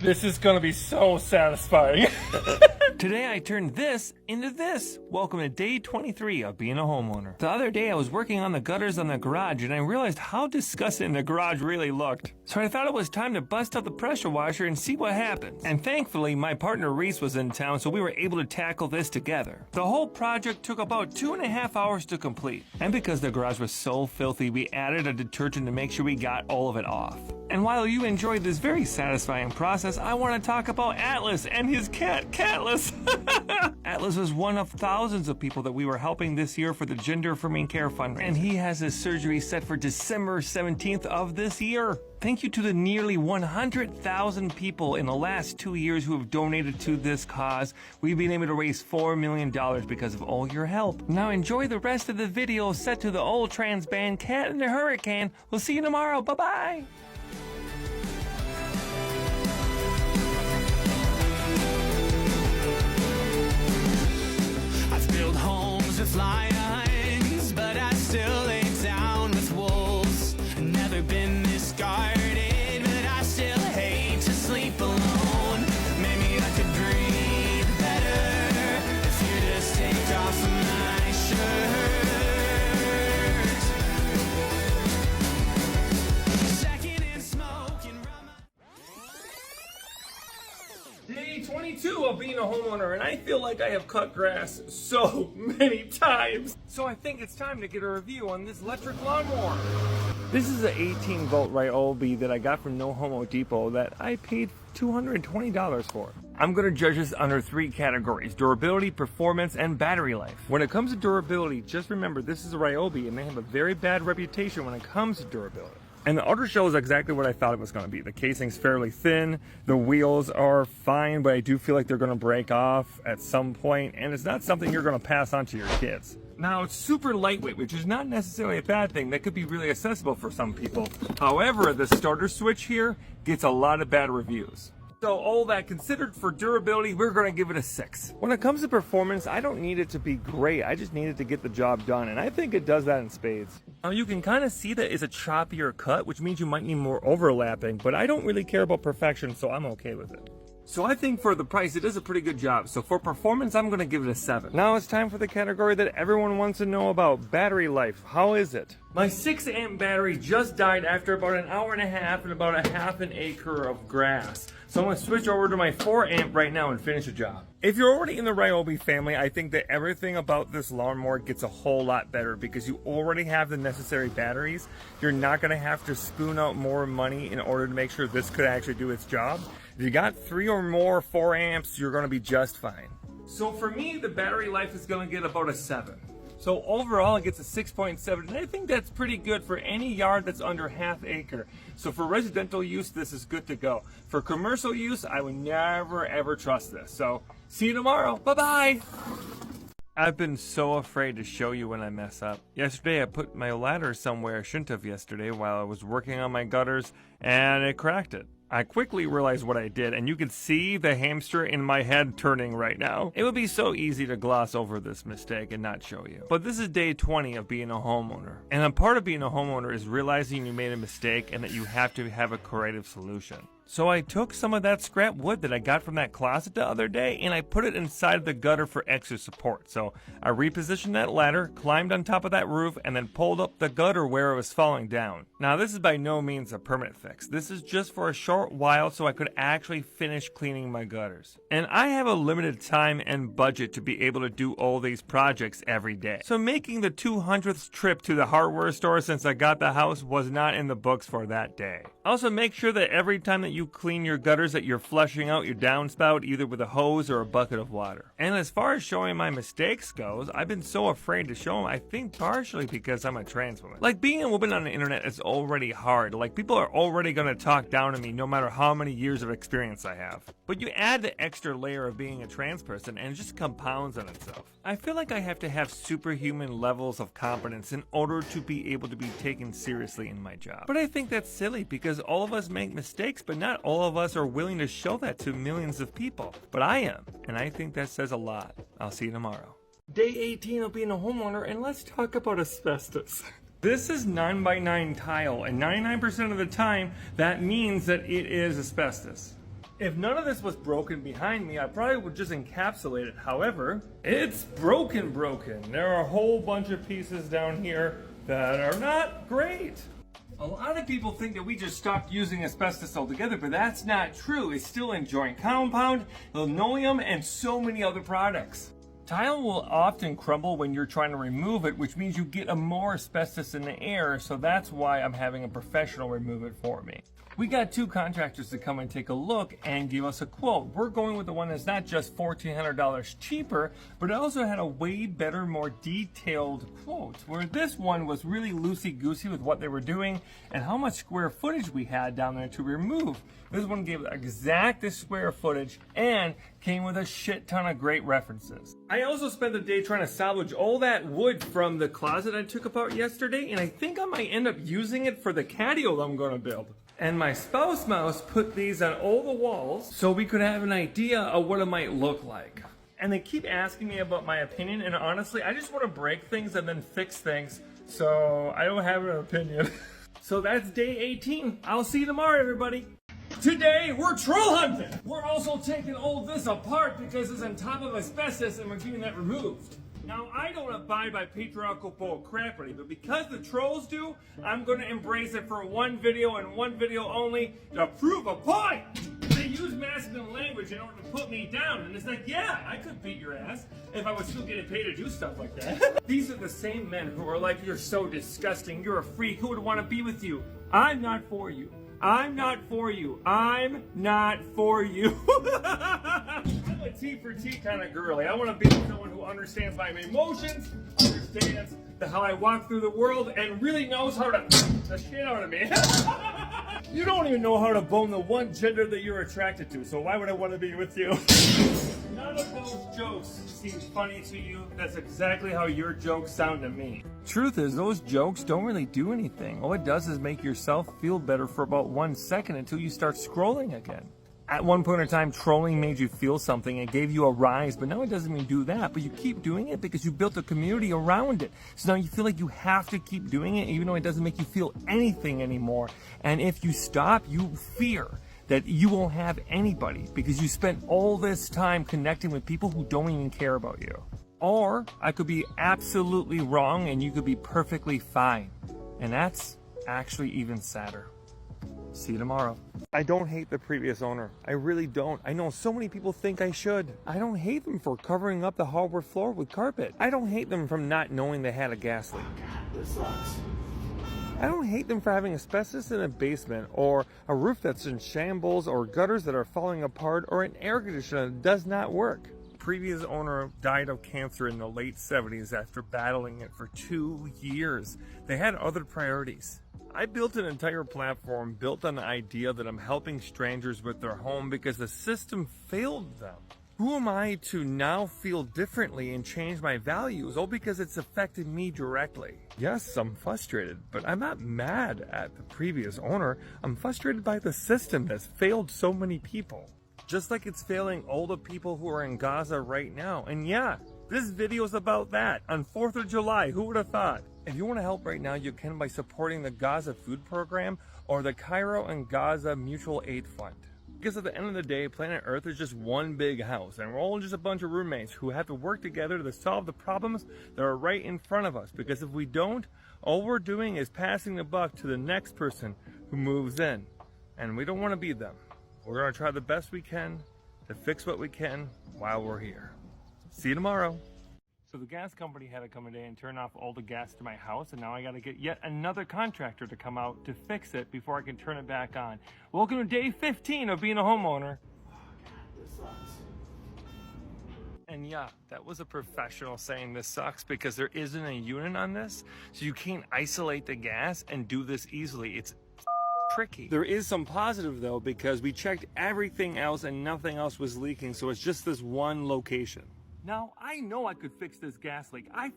This is gonna be so satisfying. Today I turned this into this. Welcome to day 23 of being a homeowner. The other day I was working on the gutters on the garage and I realized how disgusting the garage really looked. So I thought it was time to bust out the pressure washer and see what happens. And thankfully my partner Reese was in town, so we were able to tackle this together. The whole project took about 2.5 hours to complete. And because the garage was so filthy, we added a detergent to make sure we got all of it off. And while you enjoyed this very satisfying process, I want to talk about Atlas and his cat, Catless. Atlas was one of thousands of people that we were helping this year for the Gender Affirming Care Fund, and he has his surgery set for December 17th of this year. Thank you to the nearly 100,000 people in the last 2 years who have donated to this cause. We've been able to raise $4 million because of all your help. Now enjoy the rest of the video set to the old trans band Cat in the Hurricane. We'll see you tomorrow. Bye-bye. Build homes with lions, but I still lay down with wolves. Never been this guarded, but I still hate to sleep alone. Maybe I could breathe better if you just take off my shirt. Second and smoking rum. Day 22 of being a homeowner, and I feel like I have cut grass so many times. So I think it's time to get a review on this electric lawnmower. This is an 18-volt Ryobi that I got from No Homo Depot that I paid $220 for. I'm going to judge this under 3 categories: durability, performance, and battery life. When it comes to durability, just remember this is a Ryobi and they have a very bad reputation when it comes to durability. And the outer shell is exactly what I thought it was going to be. The casing's fairly thin, the wheels are fine, but I do feel like they're going to break off at some point, and it's not something you're going to pass on to your kids. Now, it's super lightweight, which is not necessarily a bad thing. That could be really accessible for some people. However, the starter switch here gets a lot of bad reviews. So all that considered, for durability, we're going to give it a 6. When it comes to performance, I don't need it to be great. I just need it to get the job done, and I think it does that in spades. Now you can kind of see that it's a choppier cut, which means you might need more overlapping, but I don't really care about perfection, so I'm okay with it. So I think for the price, it does a pretty good job. So for performance, I'm going to give it a 7. Now it's time for the category that everyone wants to know about: battery life. How is it? My 6-amp battery just died after about an hour and a half and about a half an acre of grass. So I'm going to switch over to my 4-amp right now and finish the job. If you're already in the Ryobi family, I think that everything about this lawnmower gets a whole lot better because you already have the necessary batteries. You're not going to have to spoon out more money in order to make sure this could actually do its job. If you got 3 or more 4 amps, you're going to be just fine. So for me, the battery life is going to get about a 7. So overall, it gets a 6.7, and I think that's pretty good for any yard that's under half acre. So for residential use, this is good to go. For commercial use, I would never ever trust this. So see you tomorrow. Bye-bye. I've been so afraid to show you when I mess up. Yesterday, I put my ladder somewhere I shouldn't have yesterday while I was working on my gutters, and it cracked it. I quickly realized what I did, and you can see the hamster in my head turning right now. It would be so easy to gloss over this mistake and not show you. But this is day 20 of being a homeowner. And a part of being a homeowner is realizing you made a mistake and that you have to have a corrective solution. So I took some of that scrap wood that I got from that closet the other day and I put it inside the gutter for extra support. So I repositioned that ladder, climbed on top of that roof, and then pulled up the gutter where it was falling down. Now this is by no means a permanent fix. This is just for a short while so I could actually finish cleaning my gutters. And I have a limited time and budget to be able to do all these projects every day. So making the 200th trip to the hardware store since I got the house was not in the books for that day. Also make sure that every time that you clean your gutters that you're flushing out your downspout either with a hose or a bucket of water. And as far as showing my mistakes goes, I've been so afraid to show them, I think partially because I'm a trans woman. Like, being a woman on the internet is already hard. Like, people are already going to talk down to me no matter how many years of experience I have. But you add the extra layer of being a trans person and it just compounds on itself. I feel like I have to have superhuman levels of competence in order to be able to be taken seriously in my job. But I think that's silly because all of us make mistakes, but not all of us are willing to show that to millions of people. But I am, and I think that says a lot. I'll see you tomorrow. Day 18 of being a homeowner, and let's talk about asbestos. This is 9x9 tile, and 99% of the time, that means that it is asbestos. If none of this was broken behind me, I probably would just encapsulate it. However, it's broken. There are a whole bunch of pieces down here that are not great. A lot of people think that we just stopped using asbestos altogether, but that's not true. It's still in joint compound, linoleum, and so many other products. Tile will often crumble when you're trying to remove it, which means you get more asbestos in the air, so that's why I'm having a professional remove it for me. We got 2 contractors to come and take a look and give us a quote. We're going with the one that's not just $1,400 cheaper, but it also had a way better, more detailed quote, where this one was really loosey-goosey with what they were doing and how much square footage we had down there to remove. This one gave exact square footage and came with a shit ton of great references. I also spent the day trying to salvage all that wood from the closet I took apart yesterday, and I think I might end up using it for the catio I'm going to build. And my spouse mouse put these on all the walls so we could have an idea of what it might look like. And they keep asking me about my opinion, and honestly, I just want to break things and then fix things, so I don't have an opinion. So that's day 18. I'll see you tomorrow, everybody. Today, we're troll hunting. We're also taking all this apart because it's on top of asbestos and we're getting that removed. Now, I don't abide by patriarchal bull crappery, but because the trolls do, I'm going to embrace it for one video and one video only to prove a point. They use masculine language in order to put me down, and it's like, yeah, I could beat your ass if I was still getting paid to do stuff like that. These are the same men who are like, you're so disgusting, you're a freak, who would want to be with you? I'm not for you. I'm not for you. I'm not for you. I'm a T for T kind of girly. I want to be with someone who understands my emotions, understands how I walk through the world, and really knows how to the shit out of me. You don't even know how to bone the one gender that you're attracted to, so why would I want to be with you? None of those jokes seem funny to you. That's exactly how your jokes sound to me. Truth is, those jokes don't really do anything. All it does is make yourself feel better for about 1 second until you start scrolling again. At one point in time, trolling made you feel something. It gave you a rise, but now it doesn't even do that. But you keep doing it because you built a community around it. So now you feel like you have to keep doing it, even though it doesn't make you feel anything anymore. And if you stop, you fear that you won't have anybody because you spent all this time connecting with people who don't even care about you. Or I could be absolutely wrong and you could be perfectly fine. And that's actually even sadder. See you tomorrow. I don't hate the previous owner. I really don't. I know so many people think I should. I don't hate them for covering up the hardwood floor with carpet. I don't hate them from not knowing they had a gas leak. God, this sucks. I don't hate them for having asbestos in a basement, or a roof that's in shambles, or gutters that are falling apart, or an air conditioner that does not work. Previous owner died of cancer in the late 70s after battling it for 2 years. They had other priorities. I built an entire platform built on the idea that I'm helping strangers with their home because the system failed them. Who am I to now feel differently and change my values? All because it's affected me directly. Yes, I'm frustrated, but I'm not mad at the previous owner. I'm frustrated by the system that's failed so many people. Just like it's failing all the people who are in Gaza right now. And yeah, this video is about that. On 4th of July, who would have thought? If you want to help right now, you can by supporting the Gaza Food Program or the Cairo and Gaza Mutual Aid Fund. Because at the end of the day, planet Earth is just one big house, and we're all just a bunch of roommates who have to work together to solve the problems that are right in front of us. Because if we don't, all we're doing is passing the buck to the next person who moves in. And we don't want to be them. We're going to try the best we can to fix what we can while we're here. See you tomorrow. So the gas company had to come today and turn off all the gas to my house, and now I got to get yet another contractor to come out to fix it before I can turn it back on. Welcome to day 15 of being a homeowner. Oh God, this sucks. And yeah, that was a professional saying this sucks because there isn't a unit on this, so you can't isolate the gas and do this easily. It's tricky. There is some positive though, because we checked everything else and nothing else was leaking, so it's just this one location. Now, I know I could fix this gas leak. I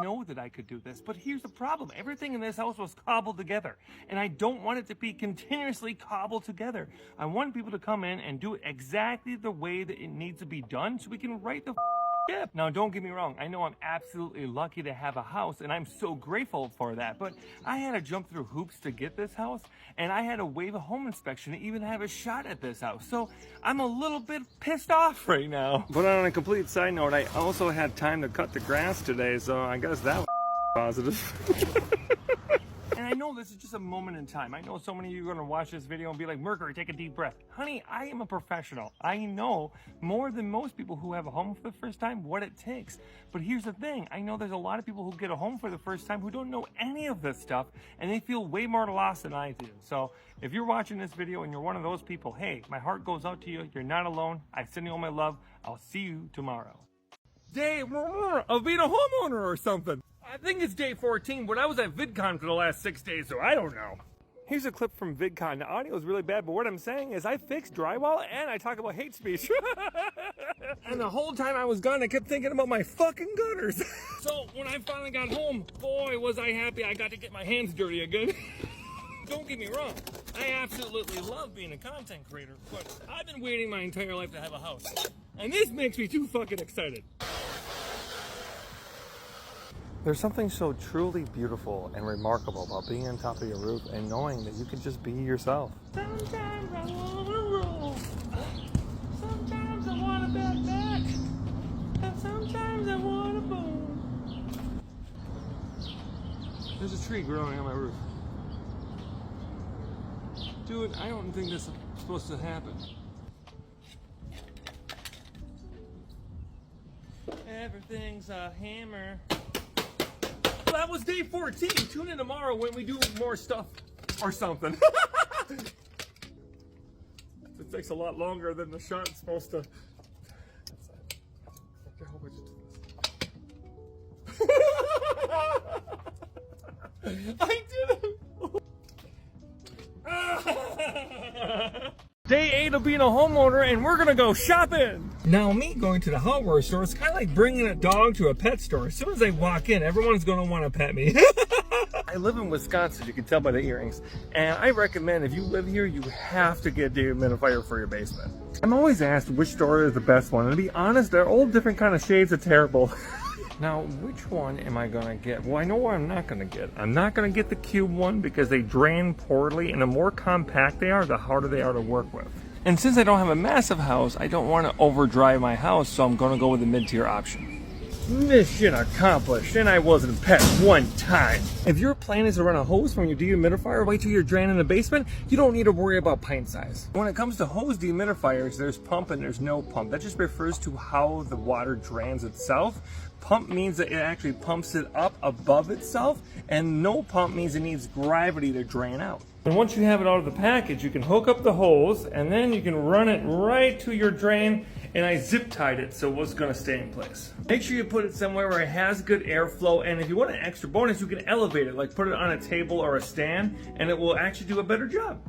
know that I could do this, but here's the problem. Everything in this house was cobbled together, and I don't want it to be continuously cobbled together. I want people to come in and do it exactly the way that it needs to be done so we can right the Yeah, now don't get me wrong, I know I'm absolutely lucky to have a house and I'm so grateful for that, but I had to jump through hoops to get this house and I had to waive a home inspection to even have a shot at this house, so I'm a little bit pissed off right now. But on a complete side note, I also had time to cut the grass today, so I guess that was positive. And I know this is just a moment in time. I know so many of you are going to watch this video and be like, Mercury, take a deep breath. Honey, I am a professional. I know more than most people who have a home for the first time what it takes. But here's the thing. I know there's a lot of people who get a home for the first time who don't know any of this stuff, and they feel way more lost than I do. So if you're watching this video and you're one of those people, hey, my heart goes out to you. You're not alone. I send you all my love. I'll see you tomorrow. Day of being a homeowner or something. I think it's day 14, but I was at VidCon for the last 6 days, so I don't know. Here's a clip from VidCon. The audio is really bad, but what I'm saying is I fixed drywall and I talk about hate speech. And the whole time I was gone, I kept thinking about my fucking gutters. So when I finally got home, boy, was I happy I got to get my hands dirty again. Don't get me wrong, I absolutely love being a content creator, but I've been waiting my entire life to have a house. And this makes me too fucking excited. There's something so truly beautiful and remarkable about being on top of your roof and knowing that you can just be yourself. Sometimes I want to roll. Sometimes I want to bat back. And sometimes I want to boom. There's a tree growing on my roof. Dude, I don't think this is supposed to happen. Everything's a hammer. That was day 14. Tune in tomorrow when we do more stuff or something. It takes a lot longer than the shot's supposed to. I did it. Day 8 of being a homeowner, and we're gonna go shopping. Now, me going to the hardware store is kind of like bringing a dog to a pet store. As soon as I walk in, everyone's gonna want to pet me. I live in Wisconsin, you can tell by the earrings, and I recommend if you live here, you have to get a dehumidifier for your basement. I'm always asked which store is the best one, and to be honest, they're all different kind of shades of terrible. Now, which one am I gonna get? Well, I know what I'm not gonna get. I'm not gonna get the cube one because they drain poorly, and the more compact they are, the harder they are to work with. And since I don't have a massive house, I don't want to overdrive my house, so I'm gonna go with the mid-tier option. Mission accomplished, and I wasn't pet one time. If your plan is to run a hose from your dehumidifier right to your drain in the basement, you don't need to worry about pint size. When it comes to hose dehumidifiers, there's pump and there's no pump. That just refers to how the water drains itself. Pump means that it actually pumps it up above itself, and no pump means it needs gravity to drain out. And once you have it out of the package, you can hook up the hose, and then you can run it right to your drain, and I zip tied it so it's gonna stay in place. Make sure you put it somewhere where it has good airflow, and if you want an extra bonus, you can elevate it, like put it on a table or a stand, and it will actually do a better job.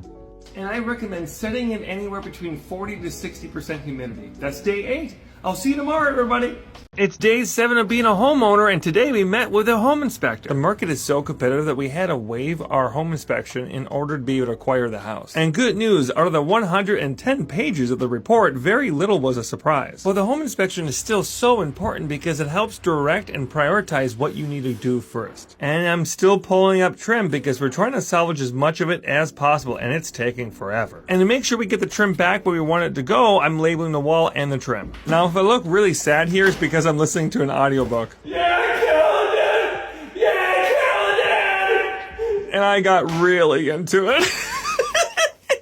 And I recommend setting it anywhere between 40 to 60% humidity. That's day 8. I'll see you tomorrow, everybody. It's day 7 of being a homeowner, and today we met with a home inspector. The market is so competitive that we had to waive our home inspection in order to be able to acquire the house. And good news, out of the 110 pages of the report, very little was a surprise. But the home inspection is still so important because it helps direct and prioritize what you need to do first. And I'm still pulling up trim because we're trying to salvage as much of it as possible, and it's taking forever. And to make sure we get the trim back where we want it to go, I'm labeling the wall and the trim. Now, if I look really sad here, it's because I'm listening to an audiobook. Yeah, I killed it! Yeah, I killed it! And I got really into it.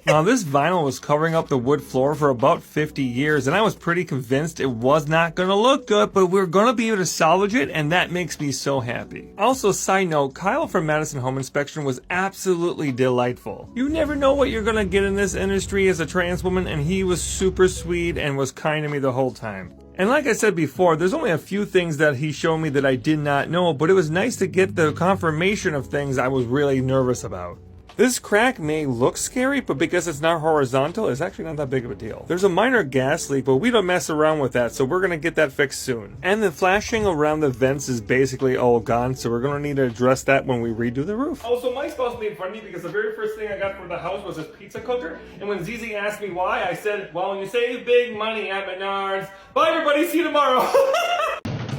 Now, this vinyl was covering up the wood floor for about 50 years, and I was pretty convinced it was not going to look good, but we're going to be able to salvage it, and that makes me so happy. Also, side note, Kyle from Madison Home Inspection was absolutely delightful. You never know what you're going to get in this industry as a trans woman, and he was super sweet and was kind to me the whole time. And like I said before, there's only a few things that he showed me that I did not know, but it was nice to get the confirmation of things I was really nervous about. This crack may look scary, but because it's not horizontal, it's actually not that big of a deal. There's a minor gas leak, but we don't mess around with that, so we're gonna get that fixed soon. And the flashing around the vents is basically all gone, so we're gonna need to address that when we redo the roof. Also, my spouse made fun of me because the very first thing I got for the house was this pizza cooker, and when Zizi asked me why, I said, well, when you save big money at Menards, bye everybody, see you tomorrow.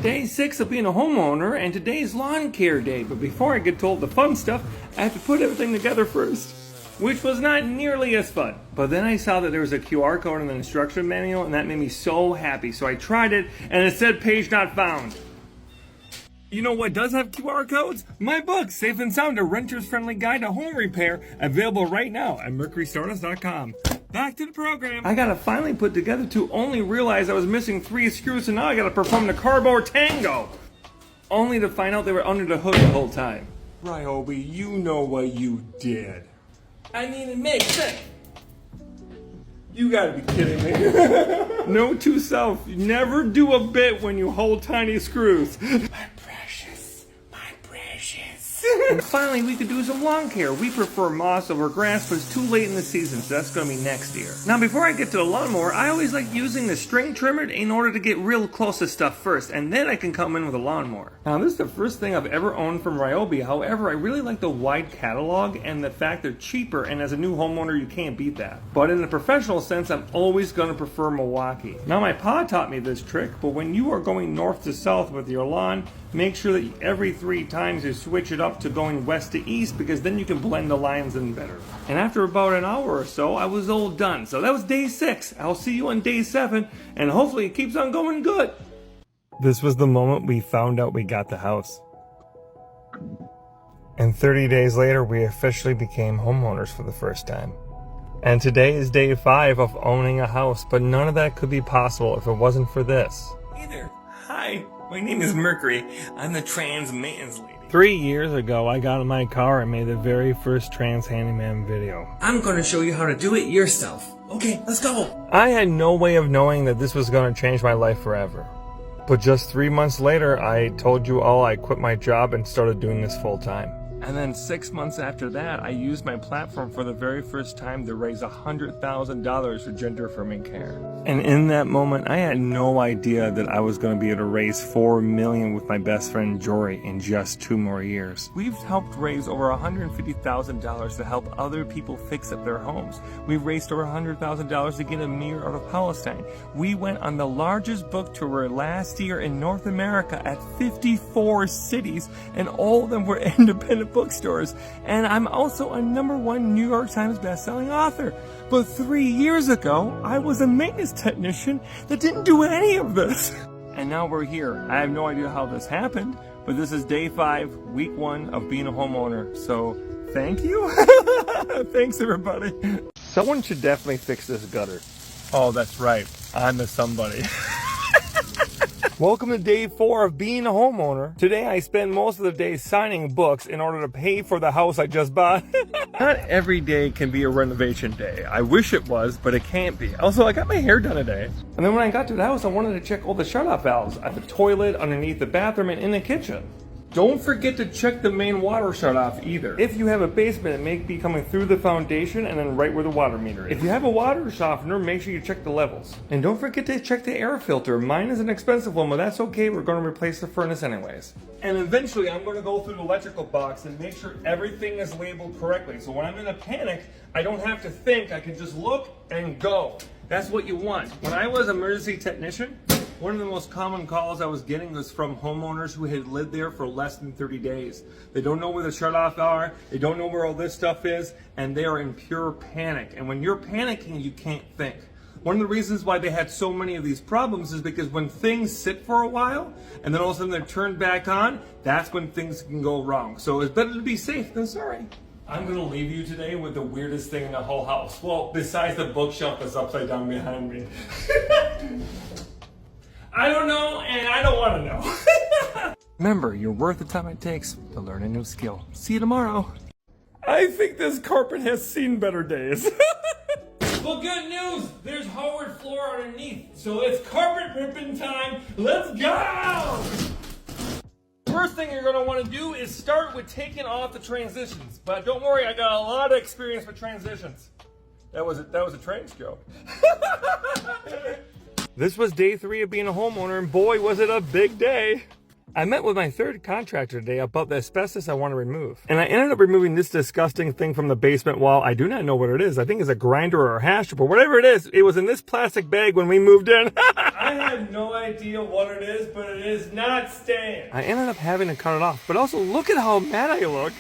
Day 6 of being a homeowner, and today's lawn care day. But before I get to all the fun stuff, I have to put everything together first, which was not nearly as fun. But then I saw that there was a QR code in the instruction manual, and that made me so happy. So I tried it, and it said page not found. You know what does have QR codes? My book, Safe and Sound, a renter's friendly guide to home repair, available right now at MercuryStardust.com. Back to the program. I gotta finally put together to only realize I was missing 3 screws, so now I gotta perform the cardboard tango. Only to find out they were under the hood the whole time. Ryobi, you know what you did. I mean, it makes sense. You gotta be kidding me. Note to self, never do a bit when you hold tiny screws. My precious. And finally, we could do some lawn care. We prefer moss over grass, but it's too late in the season, so that's going to be next year. Now, before I get to the lawnmower, I always like using the string trimmer in order to get real close to stuff first, and then I can come in with a lawnmower. Now, this is the first thing I've ever owned from Ryobi. However, I really like the wide catalog and the fact they're cheaper, and as a new homeowner, you can't beat that. But in the professional sense, I'm always going to prefer Milwaukee. Now, my pa taught me this trick, but when you are going north to south with your lawn, make sure that every 3 times you switch it up to going west to east, because then you can blend the lines in better. And after about an hour or so, I was all done. So that was day 6. I'll see you on day 7, and hopefully it keeps on going good. This was the moment we found out we got the house. And 30 days later, we officially became homeowners for the first time. And today is day 5 of owning a house, but none of that could be possible if it wasn't for this. Hey there. Hi. My name is Mercury. I'm the trans maintenance lady. 3 years ago, I got in my car and made the very first trans handyman video. I'm going to show you how to do it yourself. Okay, let's go. I had no way of knowing that this was going to change my life forever. But just 3 months later, I told you all I quit my job and started doing this full time. And then 6 months after that, I used my platform for the very first time to raise $100,000 for gender affirming care. And in that moment, I had no idea that I was going to be able to raise $4 million with my best friend Jory in just 2 more years. We've helped raise over $150,000 to help other people fix up their homes. We've raised over $100,000 to get a mirror out of Palestine. We went on the largest book tour last year in North America at 54 cities, and all of them were independent bookstores. And I'm also a #1 New York Times bestselling author. But 3 years ago, I was a maintenance technician that didn't do any of this. And now we're here. I have no idea how this happened, but this is day 5, week 1 of being a homeowner. So thank you. Thanks, everybody. Someone should definitely fix this gutter. Oh, that's right. I'm the somebody. Welcome to day 4 of being a homeowner. Today I spend most of the day signing books in order to pay for the house I just bought. Not every day can be a renovation day. I wish it was, but it can't be. Also, I got my hair done today. And then when I got to the house, I wanted to check all the shut-off valves at the toilet, underneath the bathroom, and in the kitchen. Don't forget to check the main water shut-off either. If you have a basement, it may be coming through the foundation and then right where the water meter is. If you have a water softener, make sure you check the levels. And don't forget to check the air filter. Mine is an expensive one, but that's okay. We're going to replace the furnace anyways. And eventually, I'm going to go through the electrical box and make sure everything is labeled correctly. So when I'm in a panic, I don't have to think. I can just look and go. That's what you want. When I was an emergency technician, one of the most common calls I was getting was from homeowners who had lived there for less than 30 days. They don't know where the shutoffs are, they don't know where all this stuff is, and they are in pure panic. And when you're panicking, you can't think. One of the reasons why they had so many of these problems is because when things sit for a while, and then all of a sudden they're turned back on, that's when things can go wrong. So it's better to be safe than sorry. I'm going to leave you today with the weirdest thing in the whole house. Well, besides the bookshelf that's upside down behind me. I don't know, and I don't want to know. Remember, you're worth the time it takes to learn a new skill. See you tomorrow. I think this carpet has seen better days. Well, good news. There's hardwood floor underneath, so it's carpet ripping time. Let's go! First thing you're going to want to do is start with taking off the transitions. But don't worry, I got a lot of experience with transitions. That was a trains joke. This was day 3 of being a homeowner, and boy, was it a big day. I met with my third contractor today about the asbestos I want to remove. And I ended up removing this disgusting thing from the basement wall. I do not know what it is. I think it's a grinder or a hash strip or whatever it is. It was in this plastic bag when we moved in. I have no idea what it is, but it is not staying. I ended up having to cut it off, but also look at how mad I look.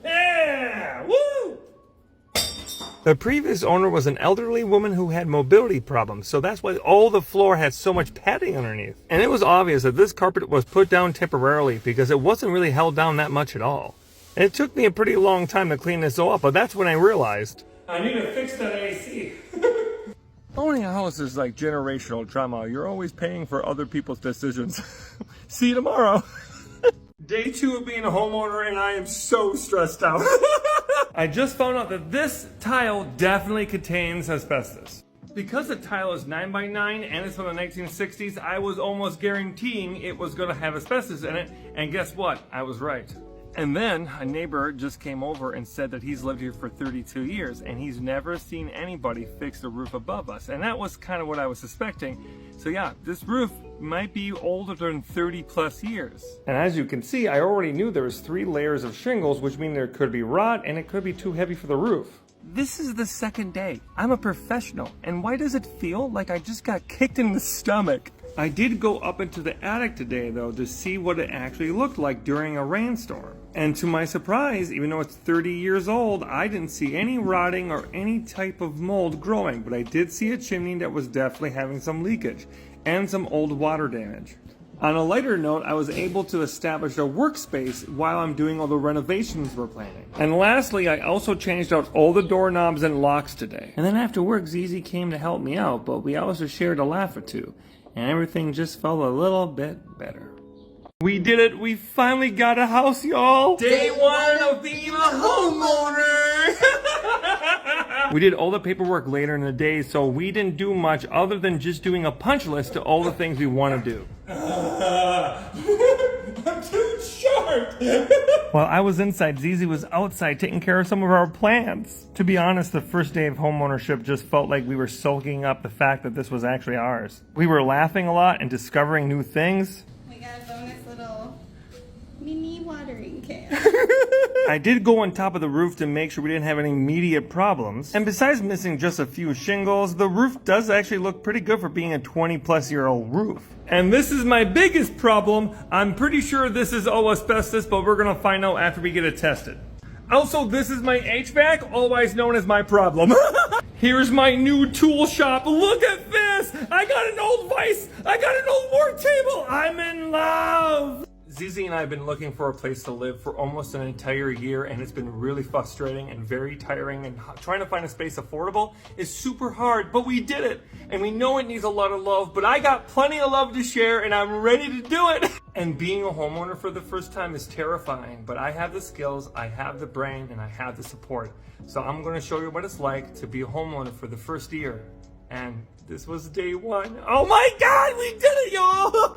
Yeah! Woo! The previous owner was an elderly woman who had mobility problems, so that's why all the floor had so much padding underneath. And it was obvious that this carpet was put down temporarily because it wasn't really held down that much at all. And it took me a pretty long time to clean this all up, but that's when I realized I need to fix that AC. owning a house is like generational trauma. You're always paying for other people's decisions. See you tomorrow. Day 2 of being a homeowner, and I am so stressed out. I just found out that this tile definitely contains asbestos. Because the tile is 9x9 and it's from the 1960s, I was almost guaranteeing it was going to have asbestos in it. And guess what? I was right. And then a neighbor just came over and said that he's lived here for 32 years and he's never seen anybody fix the roof above us. And that was kind of what I was suspecting. So yeah, this roof might be older than 30 plus years. And as you can see, I already knew there was 3 layers of shingles, which means there could be rot and it could be too heavy for the roof. This is the second day. I'm a professional. And why does it feel like I just got kicked in the stomach? I did go up into the attic today though to see what it actually looked like during a rainstorm. And to my surprise, even though it's 30 years old, I didn't see any rotting or any type of mold growing, but I did see a chimney that was definitely having some leakage and some old water damage. On a lighter note, I was able to establish a workspace while I'm doing all the renovations we're planning. And lastly, I also changed out all the doorknobs and locks today. And then after work, Zizi came to help me out, but we also shared a laugh or two. And everything just felt a little bit better. We did it! We finally got a house, y'all! Day 1 of being a homeowner! We did all the paperwork later in the day, so we didn't do much other than just doing a punch list to all the things we want to do. I'm too short! While I was inside, Zizi was outside taking care of some of our plants. To be honest, the first day of homeownership just felt like we were soaking up the fact that this was actually ours. We were laughing a lot and discovering new things. We got a bonus little mini watering can. I did go on top of the roof to make sure we didn't have any immediate problems. And besides missing just a few shingles, the roof does actually look pretty good for being a 20-plus-year-old roof. And this is my biggest problem. I'm pretty sure this is all asbestos, but we're gonna find out after we get it tested. Also, this is my HVAC, otherwise known as my problem. Here's my new tool shop. Look at this! I got an old vise! I got an old work table! I'm in love! Zizi and I have been looking for a place to live for almost an entire year, and it's been really frustrating and very tiring, and trying to find a space affordable is super hard, but we did it. And we know it needs a lot of love, but I got plenty of love to share and I'm ready to do it. And being a homeowner for the first time is terrifying, but I have the skills, I have the brain, and I have the support. So I'm going to show you what it's like to be a homeowner for the first year. And this was day 1. Oh my God, we did it, y'all!